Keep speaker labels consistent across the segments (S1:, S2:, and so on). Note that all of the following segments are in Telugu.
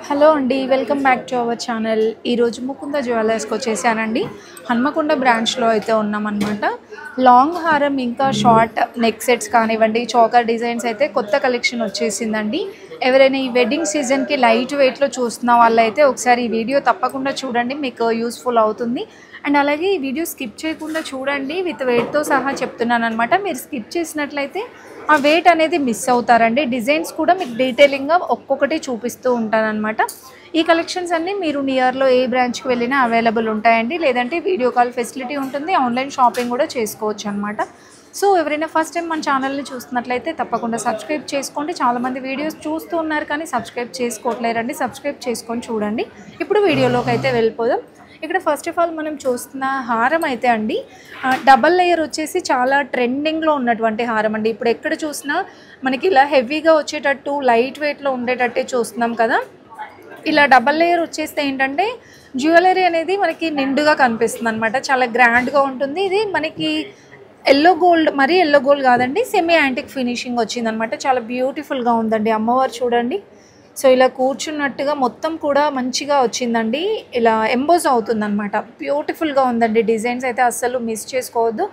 S1: హలో అండి, welcome back to our channel. ఈరోజు ముకుంద జ్యువెలర్స్కి వచ్చేసానండి. హన్మకొండ బ్రాంచ్లో అయితే ఉన్నామన్నమాట. లాంగ్ హారం ఇంకా షార్ట్ నెక్ సెట్స్ కానివ్వండి, చోకర్ డిజైన్స్ అయితే కొత్త కలెక్షన్ వచ్చేసిందండి. ఎవరైనా ఈ వెడ్డింగ్ సీజన్కి లైట్ వెయిట్లో చూస్తున్న వాళ్ళైతే ఒకసారి ఈ వీడియో తప్పకుండా చూడండి, మీకు యూస్ఫుల్ అవుతుంది. అండ్ అలాగే ఈ వీడియో స్కిప్ చేయకుండా చూడండి, విత్ వెయిట్తో సహా చెప్తున్నాను అనమాట. మీరు స్కిప్ చేసినట్లయితే ఆ వెయిట్ అనేది మిస్ అవుతారండి. డిజైన్స్ కూడా మీకు డీటెయిలింగ్గా ఒక్కొక్కటి చూపిస్తూ ఉంటానన్నమాట. ఈ కలెక్షన్స్ అన్నీ మీరు నియర్లో ఏ బ్రాంచ్కి వెళ్ళినా అవైలబుల్ ఉంటాయండి. లేదంటే వీడియో కాల్ ఫెసిలిటీ ఉంటుంది, ఆన్లైన్ షాపింగ్ కూడా చేసుకోవచ్చు అనమాట. సో ఎవరైనా ఫస్ట్ టైం మన ఛానల్ని చూస్తున్నట్లయితే తప్పకుండా సబ్స్క్రైబ్ చేసుకోండి. చాలామంది వీడియోస్ చూస్తూ ఉన్నారు కానీ సబ్స్క్రైబ్ చేసుకోవట్లేరండి. సబ్స్క్రైబ్ చేసుకొని చూడండి. ఇప్పుడు వీడియోలోకి అయితే వెళ్ళిపోదాం. ఇక్కడ ఫస్ట్ ఆఫ్ ఆల్ మనం చూస్తున్న హారం అయితే అండి, డబల్ లేయర్ వచ్చేసి చాలా ట్రెండింగ్లో ఉన్నటువంటి హారం అండి. ఇప్పుడు ఎక్కడ చూసినా మనకి ఇలా హెవీగా వచ్చేటట్టు లైట్ వెయిట్లో ఉండేటట్టే చూస్తున్నాం కదా. ఇలా డబల్ లేయర్ వచ్చేస్తే ఏంటంటే జ్యువెలరీ అనేది మనకి నిండుగా కనిపిస్తుంది అనమాట. చాలా గ్రాండ్గా ఉంటుంది. ఇది మనకి ఎల్లో గోల్డ్, మరీ ఎల్లో గోల్డ్ కాదండి, సెమీ యాంటిక్ ఫినిషింగ్ వచ్చిందనమాట. చాలా బ్యూటిఫుల్గా ఉందండి. అమ్మవారు చూడండి, సో ఇలా కూర్చున్నట్టుగా మొత్తం కూడా మంచిగా వచ్చిందండి. ఇలా ఎంబోజ్ అవుతుందన్నమాట. బ్యూటిఫుల్గా ఉందండి. డిజైన్స్ అయితే అస్సలు మిస్ చేసుకోవద్దు.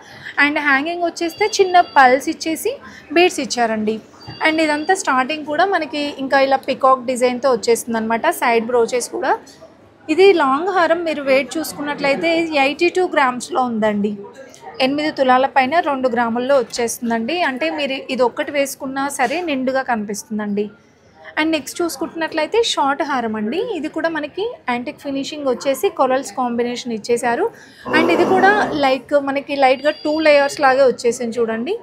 S1: అండ్ హ్యాంగింగ్ వచ్చేస్తే చిన్న పల్స్ ఇచ్చేసి బీడ్స్ ఇచ్చారండి. అండ్ ఇదంతా స్టార్టింగ్ కూడా మనకి ఇంకా ఇలా పికాక్ డిజైన్తో వచ్చేస్తుంది అనమాట. సైడ్ బ్రోచెస్ కూడా. ఇది లాంగ్ హారం మీరు వెయిట్ చూసుకున్నట్లయితే 82 గ్రామ్స్లో ఉందండి. 8 తులాల పైన 2 గ్రాముల్లో వచ్చేస్తుందండి. అంటే మీరు ఇది ఒక్కటి వేసుకున్నా సరే నిండుగా కనిపిస్తుందండి. అండ్ నెక్స్ట్ చూసుకుంటున్నట్లయితే షార్ట్ హారం అండి. ఇది కూడా మనకి యాంటిక్ ఫినిషింగ్ వచ్చేసి కొరల్స్ కాంబినేషన్ ఇచ్చేశారు. అండ్ ఇది కూడా లైక్ మనకి లైట్గా 2 లేయర్స్ లాగే వచ్చేసింది చూడండి.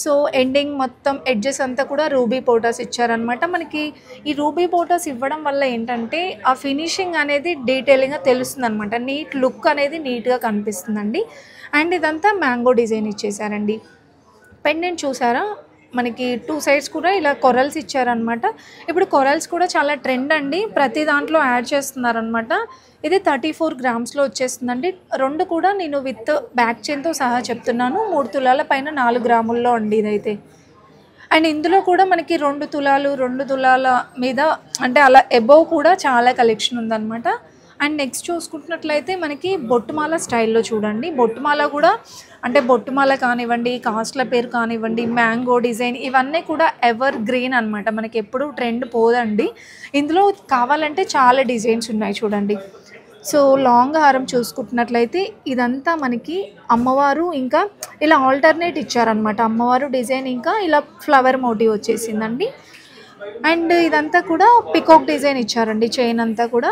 S1: సో ఎండింగ్ మొత్తం ఎడ్జెస్ అంతా కూడా రూబీ పోటాస్ ఇచ్చారనమాట. మనకి ఈ రూబీ పోటాస్ ఇవ్వడం వల్ల ఏంటంటే ఆ ఫినిషింగ్ అనేది డీటెయిలింగ్గా తెలుస్తుంది అనమాట. నీట్ లుక్ అనేది నీట్గా కనిపిస్తుందండి. అండ్ ఇదంతా మ్యాంగో డిజైన్ ఇచ్చేసారండి. పెండెంట్ చూసారా, మనకి 2 సైడ్స్ కూడా ఇలా కొరల్స్ ఇచ్చారనమాట. ఇప్పుడు కొరల్స్ కూడా చాలా ట్రెండ్ అండి, ప్రతి దాంట్లో యాడ్ చేస్తున్నారనమాట. ఇది 34 గ్రామ్స్లో వచ్చేస్తుందండి. 2 కూడా నేను విత్ బ్యాక్ చైన్తో సహా చెప్తున్నాను. 3 తులాల పైన 4 గ్రాముల్లో అండి ఇదైతే. అండ్ ఇందులో కూడా మనకి 2 తులాలు 2 తులాల మీద అంటే అలా ఎబోవ్ కూడా చాలా కలెక్షన్ ఉందన్నమాట. అండ్ నెక్స్ట్ చూసుకుంటున్నట్లయితే మనకి బొట్టుమాల స్టైల్లో చూడండి. బొట్టుమాల కూడా అంటే బొట్టుమాల కానివ్వండి, కాస్ట్ల పేరు కానివ్వండి, మ్యాంగో డిజైన్, ఇవన్నీ కూడా ఎవర్ గ్రీన్ అనమాట. మనకి ఎప్పుడు ట్రెండ్ పోదండి. ఇందులో కావాలంటే చాలా డిజైన్స్ ఉన్నాయి చూడండి. సో లాంగ్ హారం చూసుకుంటున్నట్లయితే ఇదంతా మనకి అమ్మవారు ఇంకా ఇలా ఆల్టర్నేట్ ఇచ్చారనమాట. అమ్మవారు డిజైన్ ఇంకా ఇలా ఫ్లవర్ మోటివ్ వచ్చేసిందండి. అండ్ ఇదంతా కూడా పికాక్ డిజైన్ ఇచ్చారండి. చైన్ అంతా కూడా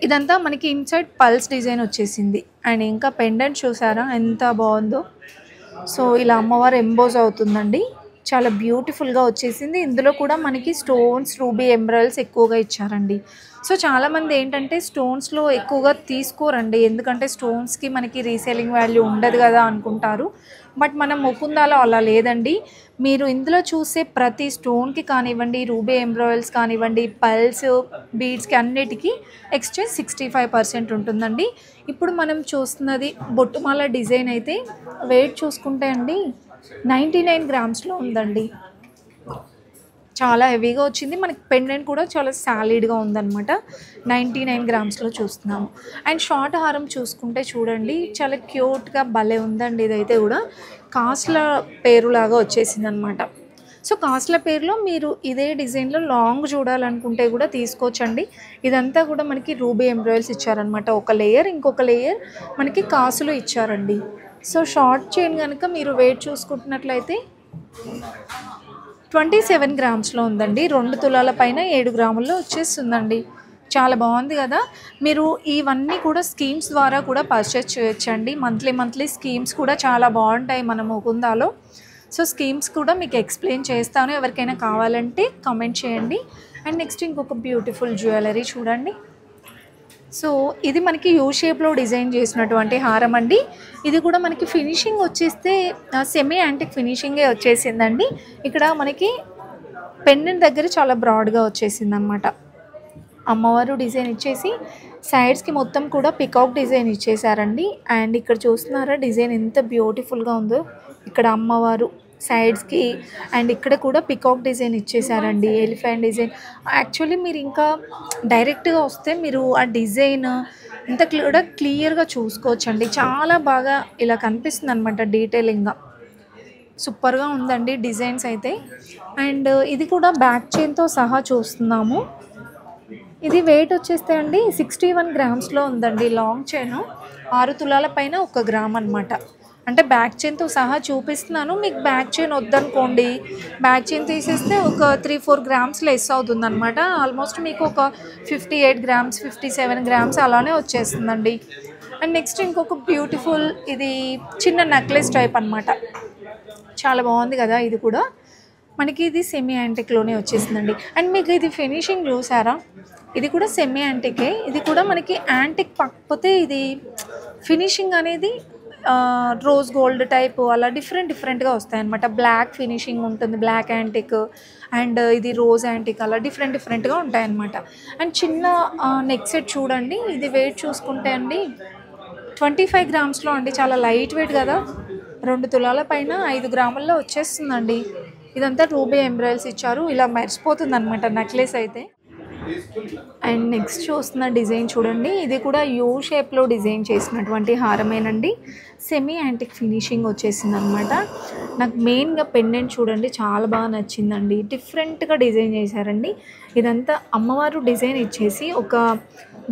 S1: ఇదంతా మనకి ఇన్సైడ్ పల్స్ డిజైన్ వచ్చేసింది. అండ్ ఇంకా పెండెంట్ చూసారా ఎంత బాగుందో. సో ఇలా అమ్మవారు ఎంబోజ్ అవుతుందండి. చాలా బ్యూటిఫుల్గా వచ్చేసింది. ఇందులో కూడా మనకి స్టోన్స్, రూబీ, ఎమరాల్డ్స్ ఎక్కువగా ఇచ్చారండి. సో చాలామంది ఏంటంటే స్టోన్స్లో ఎక్కువగా తీసుకోరండి, ఎందుకంటే స్టోన్స్కి మనకి రీసేలింగ్ వాల్యూ ఉండదు కదా అనుకుంటారు. బట్ మనం ముకుందాలో అలా లేదండి. మీరు ఇందులో చూసే ప్రతి స్టోన్కి కానివ్వండి, రూబీ ఎమరాల్డ్స్ కానివ్వండి, పల్స్, బీడ్స్కి అన్నిటికీ ఎక్స్చేంజ్ 65% ఉంటుందండి. ఇప్పుడు మనం చూస్తున్నది బొట్టుమాల డిజైన్ అయితే వెయిట్ చూసుకుంటే అండి 99 గ్రామ్స్లో ఉందండి. చాలా హెవీగా వచ్చింది. మనకి పెండెంట్ కూడా చాలా సాలిడ్గా ఉందన్నమాట. 99 గ్రామ్స్లో చూస్తున్నాము. అండ్ షార్ట్ హారం చూసుకుంటే చూడండి, చాలా క్యూట్గా భలే ఉందండి. ఇదైతే కూడా కాస్ట్ల పేరులాగా వచ్చేసింది అనమాట. సో కాస్ట్ల పేరులో మీరు ఇదే డిజైన్లో లాంగ్ చూడాలనుకుంటే కూడా తీసుకోవచ్చండి. ఇదంతా కూడా మనకి రూబీ ఎంబ్రాయిడరీస్ ఇచ్చారనమాట. ఒక లేయర్, ఇంకొక లేయర్ మనకి కాసులు ఇచ్చారండి. సో షార్ట్ చైన్ కనుక మీరు వెయిట్ చూసుకుంటున్నట్లయితే 27 గ్రామ్స్లో ఉందండి. 2 తులాల పైన 7 గ్రాముల్లో వచ్చేస్తుందండి. చాలా బాగుంది కదా. మీరు ఇవన్నీ కూడా స్కీమ్స్ ద్వారా కూడా పర్చేస్ చేయొచ్చండి. మంత్లీ స్కీమ్స్ కూడా చాలా బాగుంటాయి మన ముకుందాలో. సో స్కీమ్స్ కూడా మీకు ఎక్స్ప్లెయిన్ చేస్తాను, ఎవరికైనా కావాలంటే కామెంట్ చేయండి. అండ్ నెక్స్ట్ ఇంకొక బ్యూటిఫుల్ జ్యువెలరీ చూడండి. సో ఇది మనకి యూ షేప్లో డిజైన్ చేసినటువంటి హారం అండి. ఇది కూడా మనకి ఫినిషింగ్ వచ్చేస్తే సెమీ యాంటిక్ ఫినిషింగే వచ్చేసిందండి. ఇక్కడ మనకి పెండెంట్ దగ్గర చాలా బ్రాడ్గా వచ్చేసింది అనమాట. అమ్మవారు డిజైన్ ఇచ్చేసి సైడ్స్కి మొత్తం కూడా పికాక్ డిజైన్ ఇచ్చేసారండి. అండ్ ఇక్కడ చూస్తున్నారా డిజైన్ ఎంత బ్యూటిఫుల్గా ఉందో. ఇక్కడ అమ్మవారు సైడ్స్కి అండ్ ఇక్కడ కూడా పికాక్ డిజైన్ ఇచ్చేసారండి, ఎలిఫెంట్ డిజైన్. యాక్చువల్లీ మీరు ఇంకా డైరెక్ట్గా వస్తే మీరు ఆ డిజైన్ ఇంత కూడా క్లియర్గా చూసుకోవచ్చండి. చాలా బాగా ఇలా కనిపిస్తుంది అనమాట డీటెయిలింగ్గా. సూపర్గా ఉందండి డిజైన్స్ అయితే. అండ్ ఇది కూడా బ్యాక్ చైన్తో సహా చూస్తున్నాము. ఇది వెయిట్ వచ్చేస్తే అండి 61 గ్రామ్స్లో ఉందండి. లాంగ్ చైన్ 6 తులాల పైన 1 గ్రామ్ అనమాట. అంటే బ్యాక్ చైన్తో సహా చూపిస్తున్నాను. మీకు బ్యాక్ చైన్ వద్దనుకోండి, బ్యాక్ చైన్ తీసేస్తే ఒక 3-4 గ్రామ్స్ లెస్ అవుతుంది అనమాట. ఆల్మోస్ట్ మీకు ఒక 58 గ్రామ్స్ 57 గ్రామ్స్ అలానే వచ్చేస్తుందండి. అండ్ నెక్స్ట్ ఇంకొక బ్యూటిఫుల్, ఇది చిన్న నెక్లెస్ టైప్ అనమాట. చాలా బాగుంది కదా. ఇది కూడా మనకి ఇది సెమీ యాంటిక్లోనే వచ్చేసిందండి. అండ్ మీకు ఇది ఫినిషింగ్ చూసారా, ఇది కూడా సెమీ యాంటికే. ఇది కూడా మనకి యాంటిక్ కాకపోతే ఇది ఫినిషింగ్ అనేది రోజ్ గోల్డ్ టైప్ అలా డిఫరెంట్గా వస్తాయన్నమాట. బ్లాక్ ఫినిషింగ్ ఉంటుంది, బ్లాక్ యాంటిక్, అండ్ ఇది రోజ్ యాంటిక్, అలా డిఫరెంట్గా ఉంటాయన్నమాట. అండ్ చిన్న నెక్ సెట్ చూడండి. ఇది వెయిట్ చూసుకుంటే అండి 25 గ్రామ్స్లో అండి. చాలా లైట్ వెయిట్ కదా. 2 తులాల పైన 5 గ్రాముల్లో వచ్చేస్తుందండి. ఇదంతా రూబీ ఎంబ్రాయిల్స్ ఇచ్చారు. ఇలా మెరిసిపోతుంది అనమాట నెక్లెస్ అయితే. అండ్ నెక్స్ట్ చూస్తున్న డిజైన్ చూడండి. ఇది కూడా యూ షేప్లో డిజైన్ చేసినటువంటి హారమేనండి. సెమీ యాంటిక్ ఫినిషింగ్ వచ్చేసింది అనమాట. నాకు మెయిన్గా పెండెంట్ చూడండి, చాలా బాగా నచ్చిందండి. డిఫరెంట్గా డిజైన్ చేశారండి. ఇదంతా అమ్మవారు డిజైన్ ఇచ్చేసి ఒక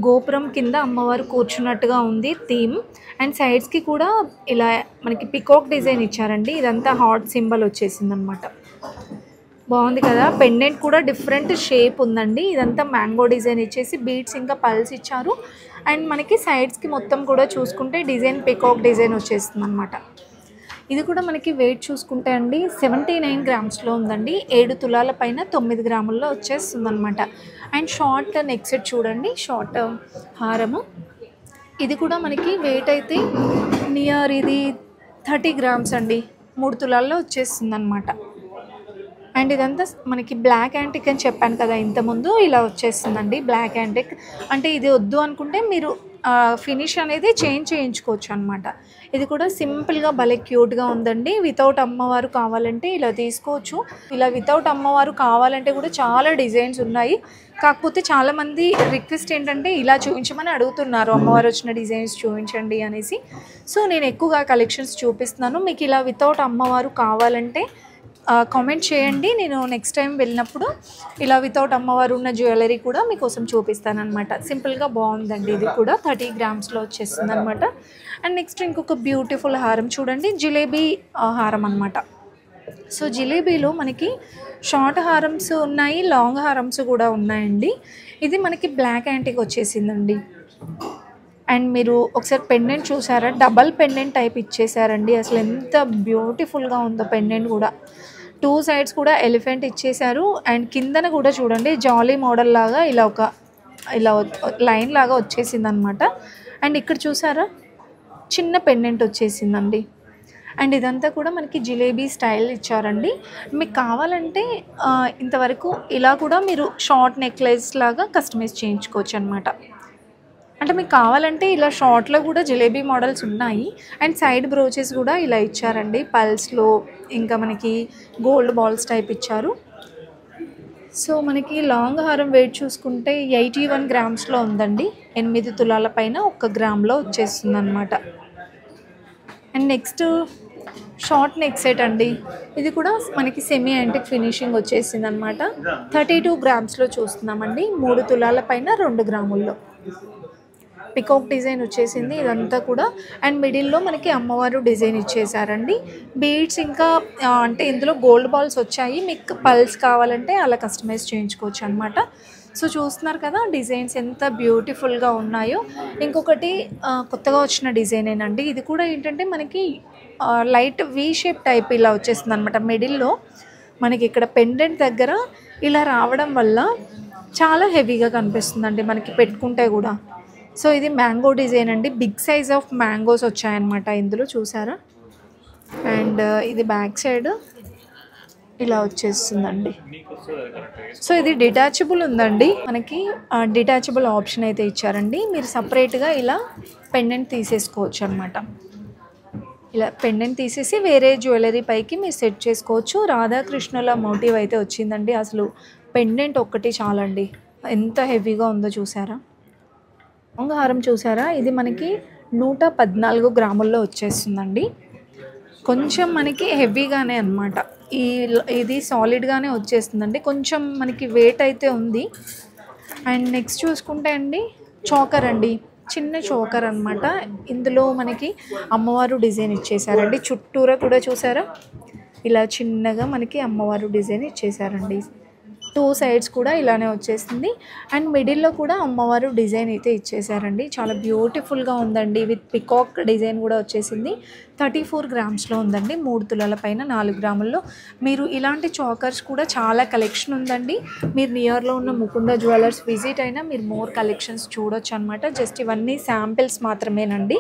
S1: గోపురం కింద అమ్మవారు కూర్చున్నట్టుగా ఉంది థీమ్. అండ్ సైడ్స్కి కూడా ఇలా మనకి పికాక్ డిజైన్ ఇచ్చారండి. ఇదంతా హార్ట్ సింబల్ వచ్చేసింది అనమాట. బాగుంది కదా. పెండెంట్ కూడా డిఫరెంట్ షేప్ ఉందండి. ఇదంతా మ్యాంగో డిజైన్ ఇచ్చేసి బీడ్స్ ఇంకా పల్స్ ఇచ్చారు. అండ్ మనకి సైడ్స్కి మొత్తం కూడా చూసుకుంటే డిజైన్ పికాక్ డిజైన్ వచ్చేస్తుంది అనమాట. ఇది కూడా మనకి వెయిట్ చూసుకుంటే అండి 79 గ్రామ్స్లో ఉందండి. 7 తులాల పైన 9 గ్రాముల్లో వచ్చేస్తుంది అనమాట. అండ్ షార్ట్ నెక్ సెట్ చూడండి, షార్ట్ హారము. ఇది కూడా మనకి వెయిట్ అయితే నియర్ ఇది 30 గ్రామ్స్ అండి. 3 తులాల్లో వచ్చేస్తుంది అనమాట. అండ్ ఇదంతా మనకి బ్లాక్ యాంటిక్ అని చెప్పాను కదా ఇంతకుముందు, ఇలా వచ్చేస్తుందండి బ్లాక్ యాంటిక్. అంటే ఇది వద్దు అనుకుంటే మీరు ఫినిష్ అనేది చేంజ్ చేయించుకోవచ్చు అనమాట. ఇది కూడా సింపుల్గా భలే క్యూట్గా ఉందండి. వితౌట్ అమ్మవారు కావాలంటే ఇలా తీసుకోవచ్చు. ఇలా వితౌట్ అమ్మవారు కావాలంటే కూడా చాలా డిజైన్స్ ఉన్నాయి. కాకపోతే చాలామంది రిక్వెస్ట్ ఏంటంటే ఇలా చూపించమని అడుగుతున్నారు, అమ్మవారు వచ్చిన డిజైన్స్ చూపించండి అనేసి. సో నేను ఎక్కువగా కలెక్షన్స్ చూపిస్తున్నాను. మీకు ఇలా వితౌట్ అమ్మవారు కావాలంటే కామెంట్ చేయండి. నేను నెక్స్ట్ టైం వెళ్ళినప్పుడు ఇలా వితౌట్ అమ్మవారు ఉన్న జ్యువెలరీ కూడా మీకోసం చూపిస్తానమాట. సింపుల్గా బాగుందండి. ఇది కూడా 30 గ్రామ్స్లో వచ్చేస్తుంది అనమాట. అండ్ నెక్స్ట్ ఇంకొక బ్యూటిఫుల్ హారం చూడండి, జిలేబీ హారం అనమాట. సో జిలేబీలో మనకి షార్ట్ హారమ్స్ ఉన్నాయి, లాంగ్ హారమ్స్ కూడా ఉన్నాయండి. ఇది మనకి బ్లాక్ యాంటిక్ వచ్చేసిందండి. అండ్ మీరు ఒకసారి పెండెంట్ చూసారా, డబల్ పెండెంట్ టైప్ ఇచ్చేసారండి. అసలు ఎంత బ్యూటిఫుల్గా ఉందో పెండెంట్ కూడా. 2 సైడ్స్ కూడా ఎలిఫెంట్ ఇచ్చేసారు. అండ్ కిందన కూడా చూడండి జాలీ మోడల్ లాగా ఇలా లైన్ లాగా వచ్చేసింది అనమాట. అండ్ ఇక్కడ చూసారా చిన్న పెండెంట్ వచ్చేసిందండి. అండ్ ఇదంతా కూడా మనకి జిలేబీ స్టైల్ ఇచ్చారండి. మీకు కావాలంటే ఇంతవరకు ఇలా కూడా మీరు షార్ట్ నెక్లెస్ లాగా కస్టమైజ్ చేయించుకోవచ్చు అనమాట. అంటే మీకు కావాలంటే ఇలా షార్ట్లో కూడా జిలేబీ మోడల్స్ ఉన్నాయి. అండ్ సైడ్ బ్రోచెస్ కూడా ఇలా ఇచ్చారండి పల్స్లో. ఇంకా మనకి గోల్డ్ బాల్స్ టైప్ ఇచ్చారు. సో మనకి లాంగ్ హారం వెయిట్ చూసుకుంటే 81 గ్రామ్స్లో ఉందండి. 8 తులాల పైన 1 గ్రామ్లో వచ్చేస్తుంది అనమాట. And next short neck set అండి. ఇది కూడా మనకి సెమీ యాంటిక్ ఫినిషింగ్ వచ్చేసింది అనమాట. 32 గ్రామ్స్లో చూస్తున్నామండి. 3 తులాల పైన 2 గ్రాముల్లో పికాక్ డిజైన్ వచ్చేసింది ఇదంతా కూడా. అండ్ మిడిల్లో మనకి అమ్మవారు డిజైన్ ఇచ్చేసారండి. బీడ్స్ ఇంకా అంటే ఇందులో గోల్డ్ బాల్స్ వచ్చాయి. మీకు పల్స్ కావాలంటే అలా కస్టమైజ్ చేయించుకోవచ్చు అనమాట. సో చూస్తున్నారు కదా డిజైన్స్ ఎంత బ్యూటిఫుల్గా ఉన్నాయో. ఇంకొకటి కొత్తగా వచ్చిన డిజైనేనండి. ఇది కూడా ఏంటంటే మనకి లైట్ వీ షేప్ టైప్ ఇలా వచ్చేస్తుంది అనమాట. మిడిల్లో మనకి ఇక్కడ పెండెంట్ దగ్గర ఇలా రావడం వల్ల చాలా హెవీగా కనిపిస్తుందండి మనకి పెట్టుకుంటే కూడా. సో ఇది మ్యాంగో డిజైన్ అండి. బిగ్ సైజ్ ఆఫ్ మ్యాంగోస్ వచ్చాయన్నమాట ఇందులో చూసారా. అండ్ ఇది బ్యాక్ సైడ్ ఇలా వచ్చేస్తుందండి. సో ఇది డిటాచబుల్ ఉందండి. మనకి డిటాచబుల్ ఆప్షన్ అయితే ఇచ్చారండి. మీరు సపరేట్గా ఇలా పెండెంట్ తీసేసుకోవచ్చు అనమాట. ఇలా పెండెంట్ తీసేసి వేరే జ్యువెలరీ పైకి మీరు సెట్ చేసుకోవచ్చు. రాధాకృష్ణుల మోటివ్ అయితే వచ్చిందండి. అసలు పెండెంట్ ఒక్కటి చాలండి, ఎంత హెవీగా ఉందో చూసారా. లాంగ్ హారం చూసారా, ఇది మనకి 114 గ్రాముల్లో వచ్చేస్తుందండి. కొంచెం మనకి హెవీగానే అనమాట. ఇది సాలిడ్గానే వచ్చేస్తుందండి, కొంచెం మనకి వెయిట్ అయితే ఉంది. అండ్ నెక్స్ట్ చూసుకుంటే అండి చోకర్ అండి, చిన్న చోకర్ అనమాట. ఇందులో మనకి అమ్మవారు డిజైన్ ఇచ్చేసారండి. చుట్టూరా కూడా చూసారా, ఇలా చిన్నగా మనకి అమ్మవారు డిజైన్ ఇచ్చేసారండి. 2 సైడ్స్ కూడా ఇలానే వచ్చేసింది. అండ్ మిడిల్లో కూడా అమ్మవారు డిజైన్ అయితే ఇచ్చేసారండి. చాలా బ్యూటిఫుల్గా ఉందండి. విత్ పికాక్ డిజైన్ కూడా వచ్చేసింది. 34 గ్రామ్స్లో ఉందండి. 3 తులాల పైన 4 గ్రాముల్లో. మీరు ఇలాంటి చాకర్స్ కూడా చాలా కలెక్షన్ ఉందండి. మీరు నియర్లో ఉన్న ముకుంద జ్యువెలర్స్ విజిట్ అయినా మీరు మోర్ కలెక్షన్స్ చూడొచ్చు అనమాట. జస్ట్ ఇవన్నీ శాంపిల్స్ మాత్రమేనండి.